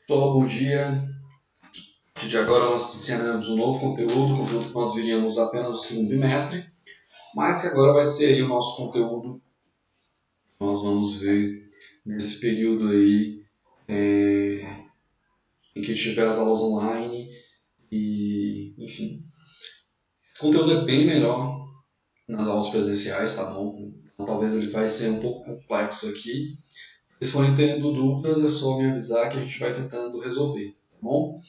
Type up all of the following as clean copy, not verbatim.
Pessoal, bom dia. A partir de agora nós iniciaremos um novo conteúdo que nós viríamos apenas no segundo bimestre, mas que agora vai ser aí o nosso conteúdo que nós vamos ver nesse período aí em que tiver as aulas online e, enfim. Esse conteúdo é bem melhor nas aulas presenciais, tá bom? Então, talvez ele vai ser um pouco complexo aqui. Se forem tendo dúvidas, é só me avisar que a gente vai tentando resolver, tá bom?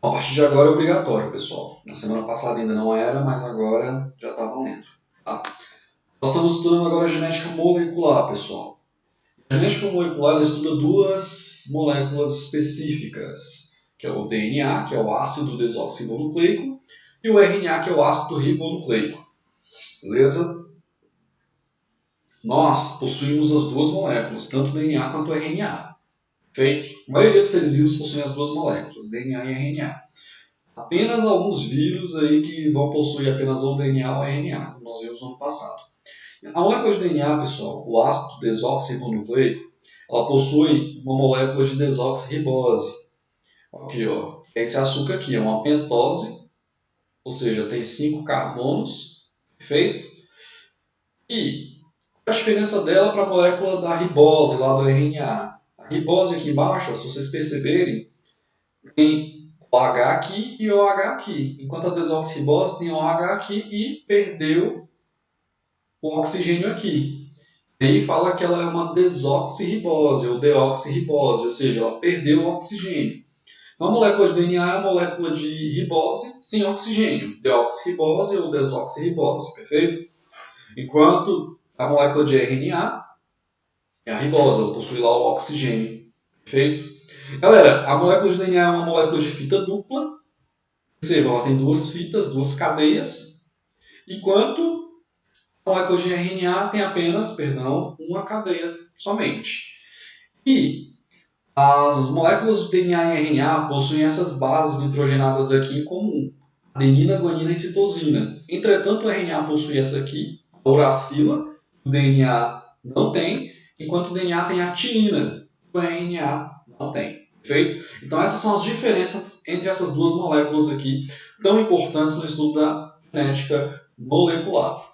A partir de agora é obrigatório, pessoal. Na semana passada ainda não era, mas agora já está valendo. Tá? Nós estamos estudando agora a genética molecular, pessoal. A genética molecular ela estuda duas moléculas específicas, que é o DNA, que é o ácido desoxirribonucleico, e o RNA, que é o ácido ribonucleico. Beleza? Nós possuímos as duas moléculas, tanto o DNA quanto o RNA. Feito? A maioria dos seres vivos possuem as duas moléculas, DNA e RNA. Apenas alguns vírus aí que vão possuir apenas ou DNA ou RNA, como nós vimos no ano passado. A molécula de DNA, pessoal, o ácido desoxirribonucleico, ela possui uma molécula de desoxirribose. Aqui, ó, esse açúcar aqui é uma pentose, ou seja, tem 5 carbonos, perfeito? E a diferença dela para a molécula da ribose, lá do RNA. A ribose aqui embaixo, se vocês perceberem, tem OH aqui e OH aqui. Enquanto a desoxirribose tem OH aqui e perdeu o oxigênio aqui. E aí fala que ela é uma desoxirribose ou deoxirribose, ou seja, ela perdeu o oxigênio. Então a molécula de DNA é a molécula de ribose sem oxigênio, deoxirribose ou desoxirribose, perfeito? Enquanto a molécula de RNA é a ribose, ela possui lá o oxigênio, perfeito? Galera, a molécula de DNA é uma molécula de fita dupla. Percebam, ela tem duas fitas, duas cadeias, enquanto a molécula de RNA tem apenas, uma cadeia somente. E as moléculas de DNA e RNA possuem essas bases nitrogenadas aqui em comum, adenina, guanina e citosina. Entretanto, o RNA possui essa aqui, a uracila, o DNA não tem, enquanto o DNA tem a timina, o RNA não tem. Perfeito? Então essas são as diferenças entre essas duas moléculas aqui, tão importantes no estudo da genética molecular.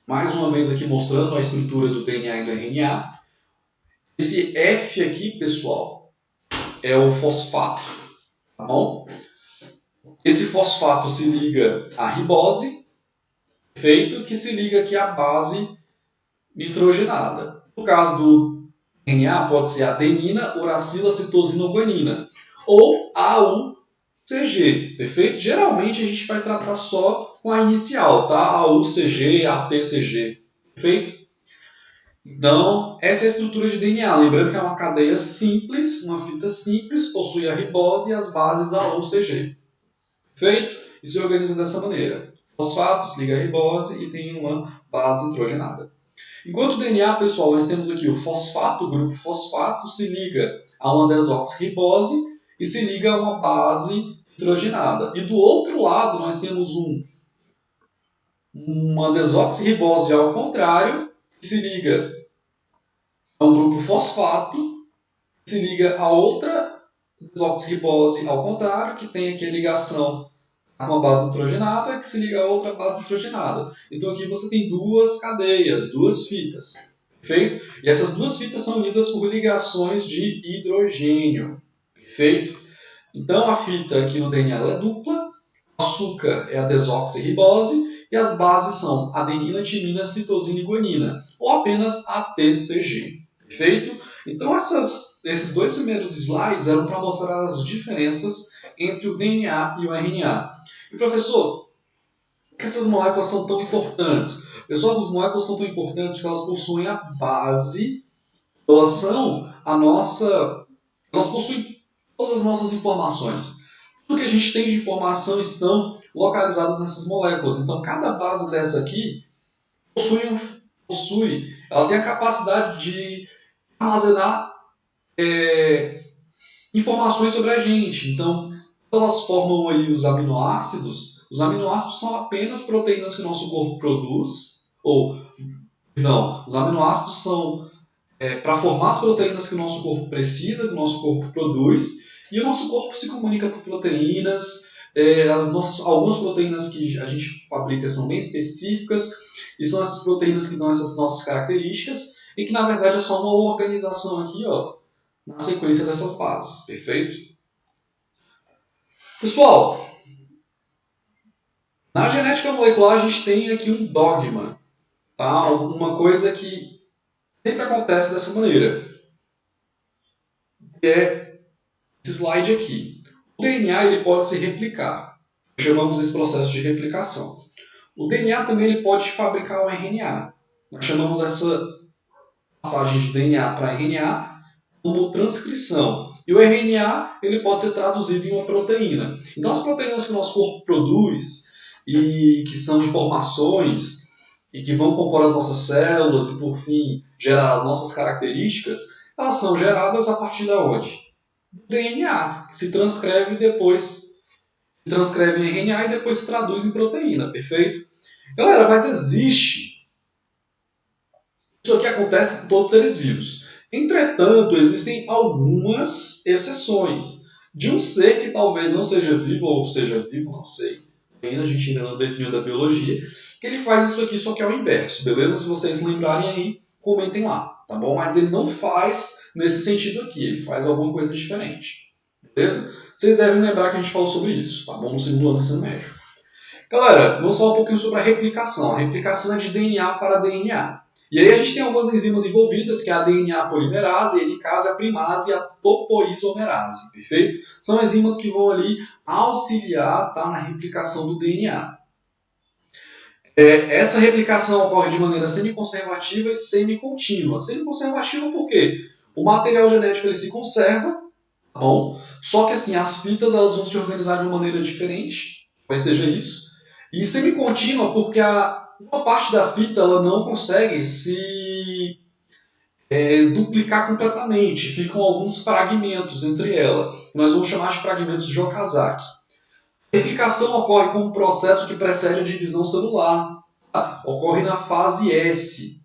Mais uma vez aqui mostrando a estrutura do DNA e do RNA. Esse F aqui, pessoal, é o fosfato, tá bom? Esse fosfato se liga à ribose, perfeito, que se liga aqui à base nitrogenada. No caso do RNA, pode ser adenina, uracila, citosina ou guanina. Ou AUCG, perfeito? Geralmente a gente vai tratar só com a inicial, tá? AUCG, ATCG, perfeito? Então, essa é a estrutura de DNA. Lembrando que é uma cadeia simples, uma fita simples, possui a ribose e as bases AUCG. Perfeito? E se organiza dessa maneira. Fosfato se liga à ribose e tem uma base nitrogenada. Enquanto o DNA, pessoal, nós temos aqui o fosfato, o grupo fosfato se liga a uma desoxirribose e se liga a uma base nitrogenada. E do outro lado nós temos uma desoxirribose ao contrário, que se liga a um grupo fosfato, que se liga a outra desoxirribose ao contrário, que tem aqui a ligação a uma base nitrogenada que se liga a outra base nitrogenada. Então aqui você tem duas cadeias, duas fitas. Perfeito? E essas duas fitas são unidas por ligações de hidrogênio. Perfeito? Então a fita aqui no DNA é dupla, o açúcar é a desoxirribose e as bases são adenina, timina, citosina e guanina, ou apenas ATCG. Perfeito? Então esses dois primeiros slides eram para mostrar as diferenças entre o DNA e o RNA. E professor, por que essas moléculas são tão importantes? Pessoal, essas moléculas são tão importantes porque elas possuem a base, elas são elas possuem todas as nossas informações. Tudo que a gente tem de informação estão localizadas nessas moléculas. Então, cada base dessa aqui ela tem a capacidade de armazenar informações sobre a gente. Então, elas formam aí os aminoácidos. Os aminoácidos são apenas proteínas que o nosso corpo produz. Os aminoácidos são para formar as proteínas que o nosso corpo precisa, que o nosso corpo produz, e o nosso corpo se comunica por proteínas. Algumas proteínas que a gente fabrica são bem específicas, e são essas proteínas que dão essas nossas características, e que na verdade é só uma organização aqui, ó, na sequência dessas bases, perfeito? Pessoal, na genética molecular a gente tem aqui um dogma, tá? Uma coisa que sempre acontece dessa maneira, que é esse slide aqui. O DNA ele pode se replicar, chamamos esse processo de replicação. O DNA também ele pode fabricar um RNA. Nós chamamos essa passagem de DNA para RNA como transcrição. E o RNA ele pode ser traduzido em uma proteína. Então as proteínas que o nosso corpo produz e que são informações e que vão compor as nossas células e por fim gerar as nossas características, elas são geradas a partir de onde? Do DNA, que se transcreve em RNA e depois se traduz em proteína, perfeito? Galera, mas existe. Isso aqui acontece com todos os seres vivos. Entretanto, existem algumas exceções de um ser que talvez não seja vivo ou seja vivo, não sei. Ainda a gente ainda não definiu da biologia, que ele faz isso aqui só que é o inverso, beleza? Se vocês lembrarem aí, comentem lá, tá bom? Mas ele não faz nesse sentido aqui, ele faz alguma coisa diferente, beleza? Vocês devem lembrar que a gente falou sobre isso, tá bom? No segundo ano do ensino médio. Galera, vamos falar um pouquinho sobre a replicação. A replicação é de DNA para DNA. E aí a gente tem algumas enzimas envolvidas, que é a DNA polimerase, a helicase, a primase e a topoisomerase, perfeito? São enzimas que vão ali auxiliar, tá, na replicação do DNA. Essa replicação ocorre de maneira semiconservativa e semicontínua. Semiconservativa por quê? O material genético ele se conserva, tá bom? Só que assim, as fitas elas vão se organizar de uma maneira diferente, talvez seja isso. E semicontínua porque uma parte da fita ela não consegue se duplicar completamente. Ficam alguns fragmentos entre ela. Nós vamos chamar de fragmentos de Okazaki. A replicação ocorre como um processo que precede a divisão celular. Tá? Ocorre na fase S.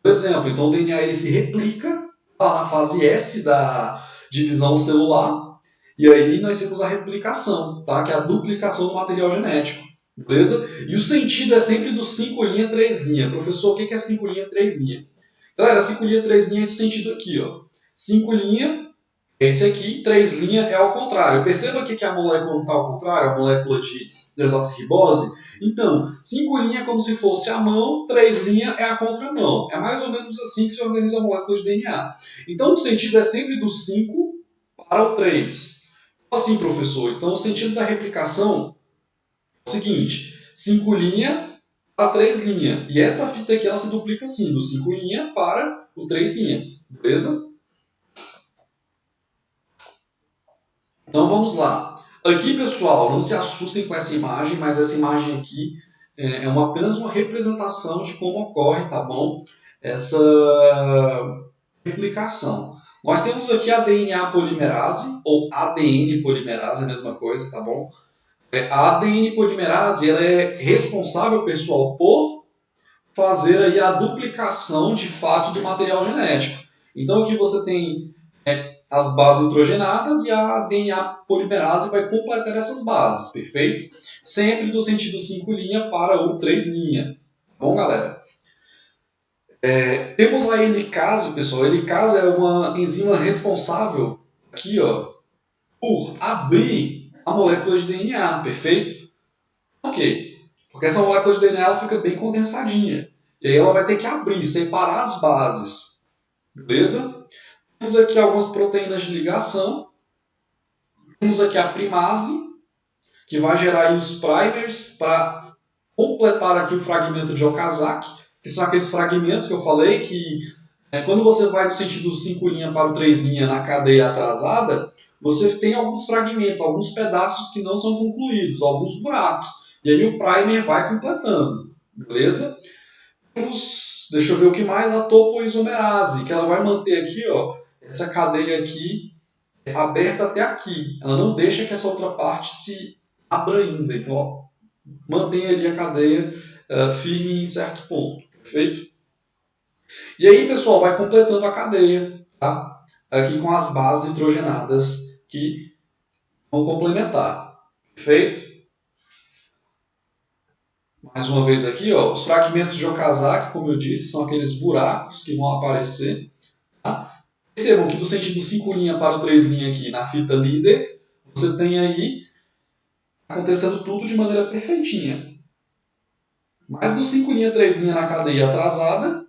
Por exemplo, então o DNA ele se replica lá na fase S da divisão celular. E aí nós temos a replicação, tá? Que é a duplicação do material genético. Beleza? E o sentido é sempre do 5' 3'. Professor, o que é 5' 3'? Galera, 5' 3' é esse sentido aqui, ó. 5' é esse aqui, 3' é ao contrário. Perceba aqui que a molécula não está ao contrário, a molécula de desoxirribose. Então, 5' é como se fosse a mão, 3' é a contramão. É mais ou menos assim que se organiza a molécula de DNA. Então, o sentido é sempre do 5 para o 3. Assim, professor, então o sentido da replicação é o seguinte, 5' para 3'. E essa fita aqui ela se duplica assim, do 5' para o 3'. Beleza? Então vamos lá. Aqui, pessoal, não se assustem com essa imagem, mas essa imagem aqui é apenas uma representação de como ocorre, tá bom? Essa replicação. Nós temos aqui a DNA polimerase, ou ADN polimerase, a mesma coisa, tá bom? A ADN polimerase ela é responsável, pessoal, por fazer aí a duplicação de fato do material genético. Então aqui você tem as bases nitrogenadas e a DNA polimerase vai completar essas bases, perfeito? Sempre do sentido 5' para o 3'. Bom, galera? Temos a helicase, pessoal. A helicase é uma enzima responsável aqui, ó, por abrir a molécula de DNA, perfeito? Por quê? Porque essa molécula de DNA ela fica bem condensadinha. E aí ela vai ter que abrir, separar as bases. Beleza? Temos aqui algumas proteínas de ligação. Temos aqui a primase, que vai gerar aí os primers para completar aqui o fragmento de Okazaki, que são aqueles fragmentos que eu falei que quando você vai do sentido 5' para o 3' na cadeia atrasada, você tem alguns fragmentos, alguns pedaços que não são concluídos, alguns buracos. E aí o primer vai completando, beleza? Temos, deixa eu ver o que mais, a topoisomerase, que ela vai manter aqui, ó, essa cadeia aqui aberta até aqui. Ela não deixa que essa outra parte se abra ainda. Então, ó, mantém ali a cadeia firme em certo ponto. Perfeito? E aí, pessoal, vai completando a cadeia, tá? Aqui com as bases nitrogenadas que vão complementar. Perfeito? Mais uma vez aqui, ó, os fragmentos de Okazaki, como eu disse, são aqueles buracos que vão aparecer. Tá? Percebam que do sentido 5' para o 3' aqui na fita líder, você tem aí acontecendo tudo de maneira perfeitinha. Mas do 5', 3' na cadeia atrasada,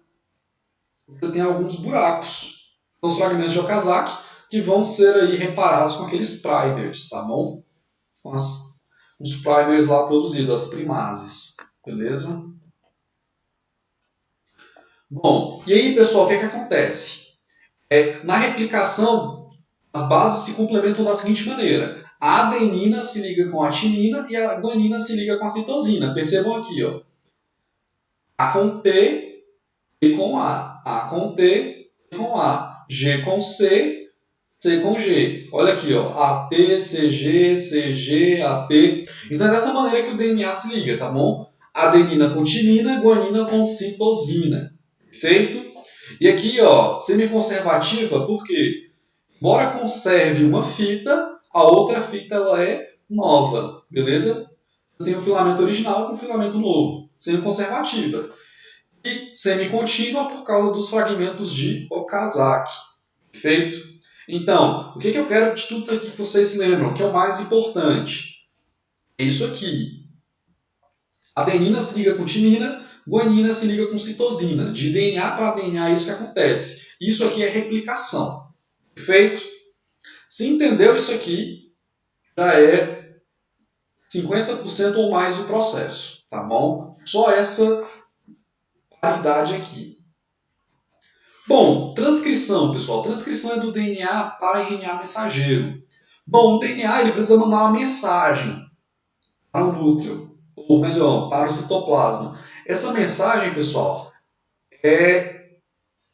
você tem alguns buracos. São os fragmentos de Okazaki que vão ser aí reparados com aqueles primers, tá bom? Com os primers lá produzidos, as primases. Beleza? Bom, e aí, pessoal, o que acontece? Na replicação, as bases se complementam da seguinte maneira. A adenina se liga com a timina e a guanina se liga com a citosina. Percebam aqui, ó. A com T e com A. A com T e com A. G com C, C com G. Olha aqui, ó. AT, CG, CG, AT. Então é dessa maneira que o DNA se liga, tá bom? Adenina com timina, guanina com citosina. Perfeito? E aqui, ó, semiconservativa, por quê? Embora conserve uma fita, a outra fita ela é nova, beleza? Você tem o filamento original com o filamento novo, semiconservativa. E semicontínua por causa dos fragmentos de Okazaki. Perfeito? Então, o que eu quero de tudo isso aqui que vocês se lembram, que é o mais importante? É isso aqui. Adenina se liga com timina, guanina se liga com citosina. De DNA para DNA é isso que acontece. Isso aqui é replicação. Perfeito? Se entendeu isso aqui, já é 50% ou mais do processo, tá bom? Só essa paridade aqui. Bom, transcrição, pessoal. Transcrição é do DNA para RNA mensageiro. Bom, o DNA ele precisa mandar uma mensagem para o núcleo, ou melhor, para o citoplasma. Essa mensagem, pessoal, é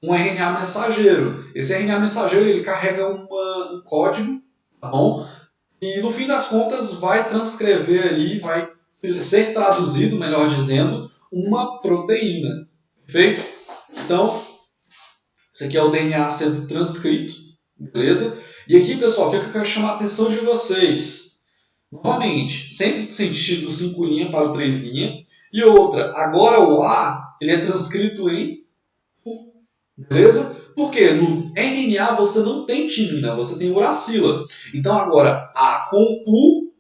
um RNA mensageiro. Esse RNA mensageiro ele carrega um código, tá bom? E no fim das contas vai transcrever ali, vai ser traduzido, melhor dizendo, uma proteína. Perfeito? Então, esse aqui é o DNA sendo transcrito, beleza? E aqui, pessoal, o que eu quero chamar a atenção de vocês? Novamente, sempre sentido 5' para o 3'. E outra, agora o A ele é transcrito em U, beleza? Porque no RNA você não tem timina, você tem uracila. Então agora A com U,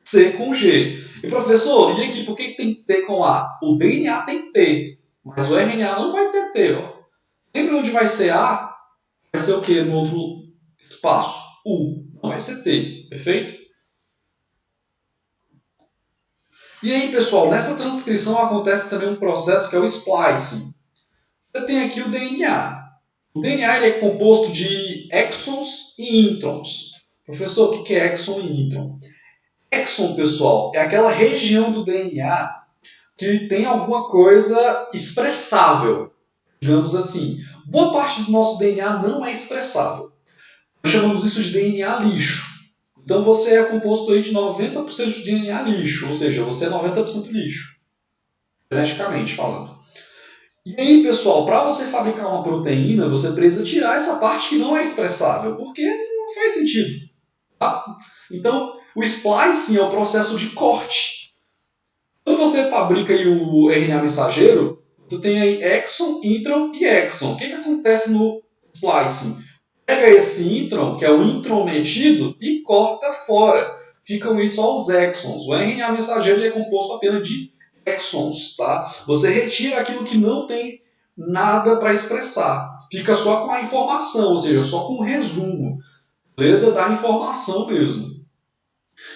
C com G. E professor, e aqui, por que tem T com A? O DNA tem T, mas o RNA não vai ter T. Ó. Sempre onde vai ser A, vai ser o que no outro espaço? U, não vai ser T, perfeito? E aí, pessoal, nessa transcrição acontece também um processo que é o splicing. Você tem aqui o DNA. O DNA ele é composto de exons e introns. Professor, o que é exon e intron? Exon, pessoal, é aquela região do DNA que tem alguma coisa expressável, digamos assim. Boa parte do nosso DNA não é expressável. Nós chamamos isso de DNA lixo. Então você é composto aí de 90% de DNA lixo, ou seja, você é 90% lixo, geneticamente falando. E aí, pessoal, para você fabricar uma proteína, você precisa tirar essa parte que não é expressável, porque não faz sentido. Tá? Então, o splicing é o processo de corte. Quando você fabrica aí o RNA mensageiro, você tem aí exon, intron e exon. O que acontece no splicing? Pega esse intron, que é o intrometido, e corta fora. Ficam aí só os exons. O RNA mensageiro é composto apenas de exons. Tá? Você retira aquilo que não tem nada para expressar. Fica só com a informação, ou seja, só com o resumo. Beleza? Da informação mesmo.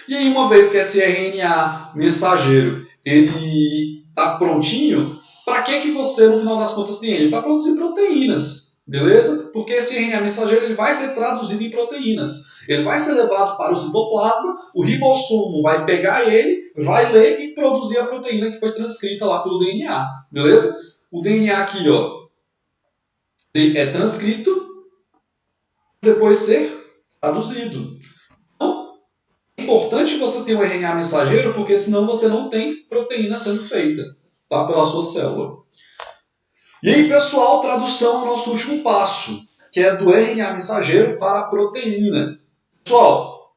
E aí, uma vez que esse RNA mensageiro ele está prontinho, para que você, no final das contas, tem ele? Para produzir proteínas, beleza? Porque esse RNA mensageiro ele vai ser traduzido em proteínas. Ele vai ser levado para o citoplasma, o ribossomo vai pegar ele, vai ler e produzir a proteína que foi transcrita lá pelo DNA, beleza? O DNA aqui, ó, ele é transcrito, depois ser traduzido. É importante você ter um RNA mensageiro, porque senão você não tem proteína sendo feita, tá, pela sua célula. E aí, pessoal, tradução ao nosso último passo, que é do RNA mensageiro para a proteína. Pessoal,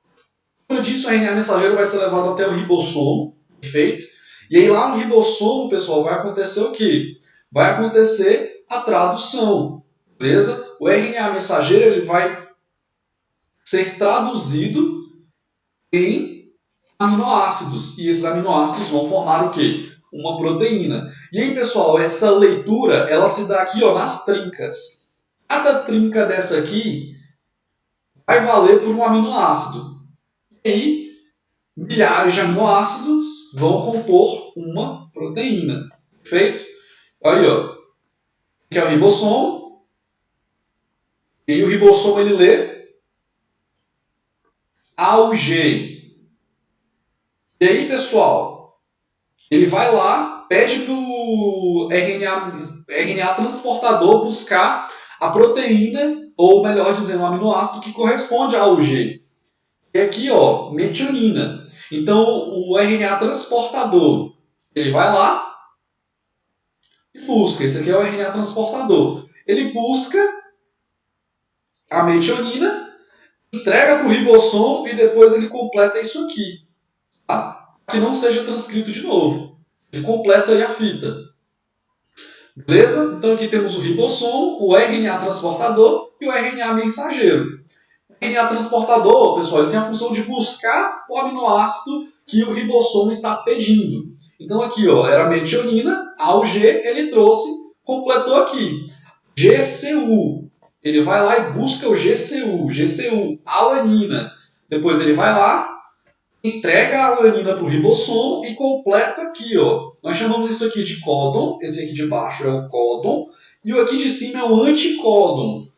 como eu disse, o RNA mensageiro vai ser levado até o ribossomo, perfeito? E aí lá no ribossomo, pessoal, vai acontecer o quê? Vai acontecer a tradução, beleza? O RNA mensageiro ele vai ser traduzido em aminoácidos. E esses aminoácidos vão formar o quê? Uma proteína. E aí, pessoal, essa leitura ela se dá aqui ó, nas trincas. Cada trinca dessa aqui vai valer por um aminoácido. E aí, milhares de aminoácidos vão compor uma proteína. Perfeito? Aí, ó. Que é o ribossomo. E aí o ribossomo ele lê A U G. E aí, pessoal, ele vai lá, pede para o RNA transportador buscar a proteína, ou melhor dizendo, o aminoácido que corresponde a UG. E aqui, ó, metionina. Então, o RNA transportador, ele vai lá e busca. Esse aqui é o RNA transportador. Ele busca a metionina, entrega para o ribossomo e depois ele completa isso aqui. Tá? Que não seja transcrito de novo. Ele completa aí a fita. Beleza? Então aqui temos o ribossomo, o RNA transportador e o RNA mensageiro. O RNA transportador, pessoal, ele tem a função de buscar o aminoácido que o ribossomo está pedindo. Então aqui, ó, era metionina, AUG, ele trouxe, completou aqui. GCU, ele vai lá e busca o GCU, alanina. Depois ele vai lá, entrega a alanina para o ribossomo e completa aqui, ó. Nós chamamos isso aqui de códon, esse aqui de baixo é o códon, e o aqui de cima é o anticódon.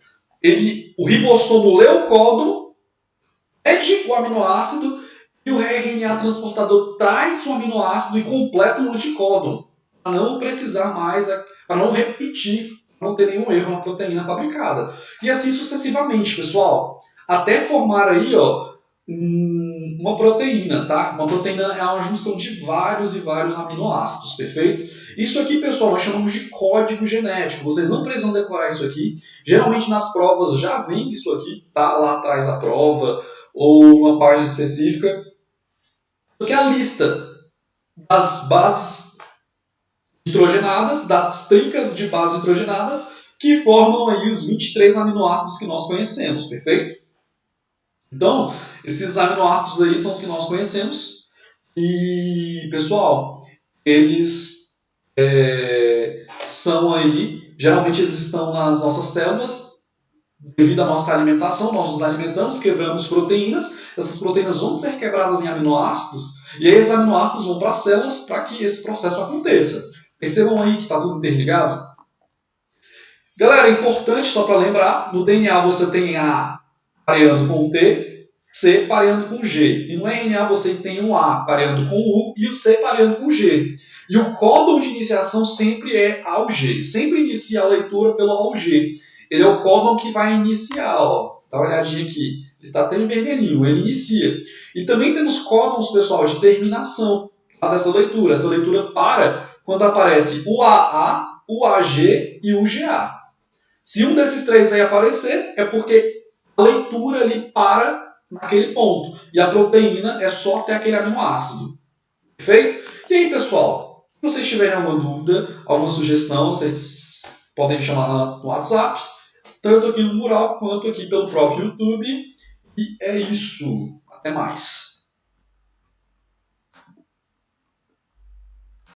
O ribossomo lê o códon, pede o aminoácido, e o RNA transportador traz o aminoácido e completa o anticódon, para não precisar mais, para não repetir, para não ter nenhum erro na proteína fabricada. E assim sucessivamente, pessoal, até formar aí, ó, uma proteína, tá? Uma proteína é uma junção de vários e vários aminoácidos, perfeito? Isso aqui, pessoal, nós chamamos de código genético. Vocês não precisam decorar isso aqui. Geralmente nas provas já vem isso aqui, tá? Lá atrás da prova, ou uma página específica. Isso aqui é a lista das bases nitrogenadas, das trincas de bases nitrogenadas, que formam aí os 23 aminoácidos que nós conhecemos, perfeito? Então, esses aminoácidos aí são os que nós conhecemos. E, pessoal, eles são aí, geralmente eles estão nas nossas células, devido à nossa alimentação, nós nos alimentamos, quebramos proteínas, essas proteínas vão ser quebradas em aminoácidos, e aí esses aminoácidos vão para as células para que esse processo aconteça. Percebam aí que está tudo interligado? Galera, é importante, só para lembrar, no DNA você tem A pareando com o T, C pareando com o G. E no RNA você tem um A pareando com o U e o C pareando com o G. E o códon de iniciação sempre é AUG. Sempre inicia a leitura pelo AUG. Ele é o códon que vai iniciar, ó. Dá uma olhadinha aqui. Ele está até em vermelhinho, ele inicia. E também temos códons, pessoal, de terminação dessa leitura. Essa leitura para quando aparece o AA, o AG e o GA. Se um desses três aí aparecer, é porque a leitura ali para naquele ponto. E a proteína é só até aquele aminoácido. Perfeito? E aí, pessoal, se vocês tiverem alguma dúvida, alguma sugestão, vocês podem me chamar no WhatsApp, tanto aqui no mural quanto aqui pelo próprio YouTube. E é isso. Até mais.